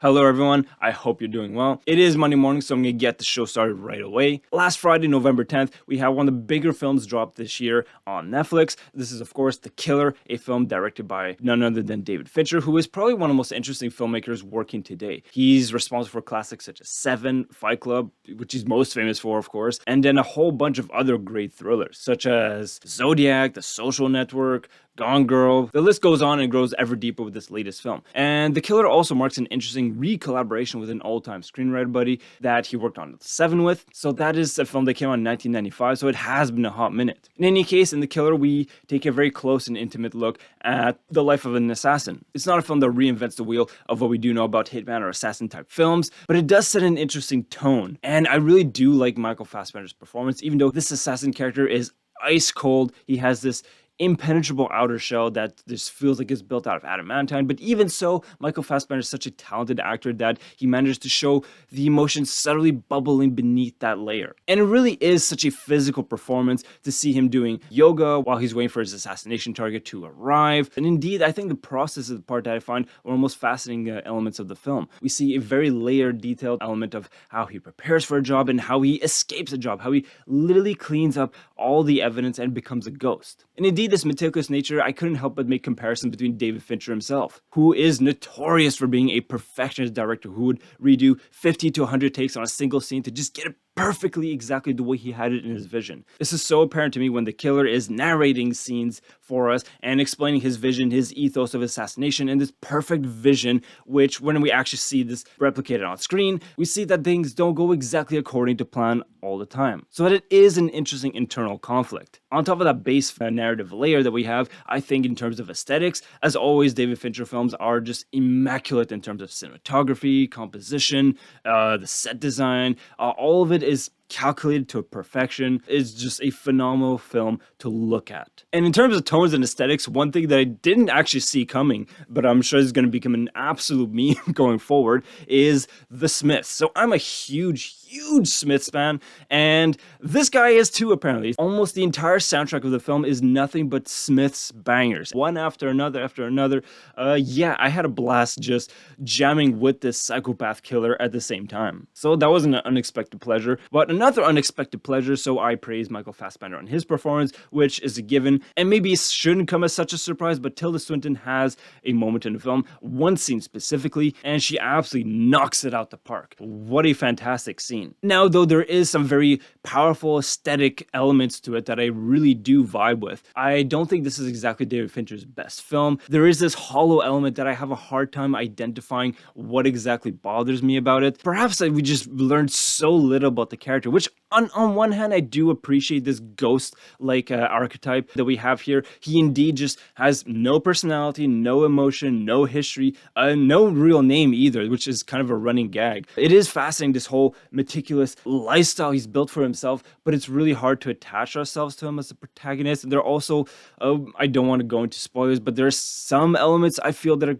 Hello everyone, I hope you're doing well. It is Monday morning, so I'm going to get the show started right away. Last Friday, November 10th, we had one of the bigger films dropped this year on Netflix. This is, of course, The Killer, a film directed by none other than David Fincher, who is probably one of the most interesting filmmakers working today. He's responsible for classics such as Seven, Fight Club, which he's most famous for, of course, and then a whole bunch of other great thrillers, such as Zodiac, The Social Network, Gone Girl. The list goes on and grows ever deeper with this latest film. And The Killer also marks an interesting re-collaboration with an all-time screenwriter buddy that he worked on Seven with. So that is a film that came out in 1995, so it has been a hot minute. In any case, in The Killer, we take a very close and intimate look at the life of an assassin. It's not a film that reinvents the wheel of what we do know about hitman or assassin type films, but it does set an interesting tone. And I really do like Michael Fassbender's performance, even though this assassin character is ice cold. He has this impenetrable outer shell that just feels like it's built out of adamantine. But even so, Michael Fassbender is such a talented actor that he managed to show the emotions subtly bubbling beneath that layer. And it really is such a physical performance to see him doing yoga while he's waiting for his assassination target to arrive. And indeed, I think the process is the part that I find one of the most fascinating elements of the film. We see a very layered, detailed element of how he prepares for a job and how he escapes a job, how he literally cleans up all the evidence and becomes a ghost. And indeed, this meticulous nature, I couldn't help but make comparisons between David Fincher himself, who is notorious for being a perfectionist director who would redo 50 to 100 takes on a single scene to just get it perfectly exactly the way he had it in his vision. This is so apparent to me when the killer is narrating scenes for us and explaining his vision, his ethos of assassination, and this perfect vision, which when we actually see this replicated on screen, we see that things don't go exactly according to plan all the time. So that it is an interesting internal conflict. On top of that base narrative layer that we have, I think in terms of aesthetics, as always, David Fincher films are just immaculate in terms of cinematography, composition, the set design, all of it is calculated to perfection. It's just a phenomenal film to look at. And in terms of tones and aesthetics, one thing that I didn't actually see coming, but I'm sure is going to become an absolute meme going forward, is The Smiths. So I'm a huge Smiths fan, and this guy is too, apparently. Almost the entire soundtrack of the film is nothing but Smiths bangers, one after another after another. Yeah, I had a blast just jamming with this psychopath killer at the same time. So that was an unexpected pleasure, but another unexpected pleasure, so I praise Michael Fassbender on his performance, which is a given, and maybe it shouldn't come as such a surprise, but Tilda Swinton has a moment in the film, one scene specifically, and she absolutely knocks it out the park. What a fantastic scene. Now, though, there is some very powerful aesthetic elements to it that I really do vibe with. I don't think this is exactly David Fincher's best film. There is this hollow element that I have a hard time identifying what exactly bothers me about it. Perhaps we just learned so little about the character, which on one hand, I do appreciate this ghost-like archetype that we have here. He indeed just has no personality, no emotion, no history, no real name either, which is kind of a running gag. It is fascinating, this whole meticulous lifestyle he's built for himself, but it's really hard to attach ourselves to him as a protagonist. And there are also, I don't want to go into spoilers, but there are some elements I feel that are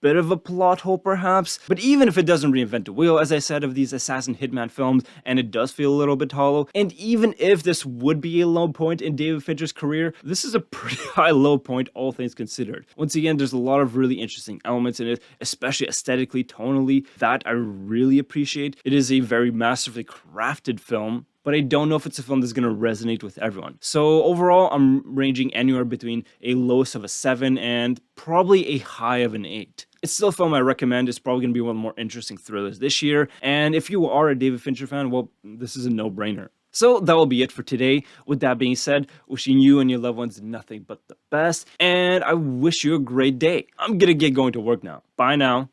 bit of a plot hole perhaps, but even if it doesn't reinvent the wheel, as I said, of these assassin hitman films, and it does feel a little bit hollow, and even if this would be a low point in David Fincher's career, this is a pretty high low point, all things considered. Once again, there's a lot of really interesting elements in it, especially aesthetically, tonally, that I really appreciate. It is a very masterfully crafted film, but I don't know if it's a film that's going to resonate with everyone. So overall, I'm ranging anywhere between a lowest of a 7 and probably a high of an 8. It's still a film I recommend. It's probably going to be one of the more interesting thrillers this year. And if you are a David Fincher fan, well, this is a no-brainer. So that will be it for today. With that being said, wishing you and your loved ones nothing but the best. And I wish you a great day. I'm going to get going to work now. Bye now.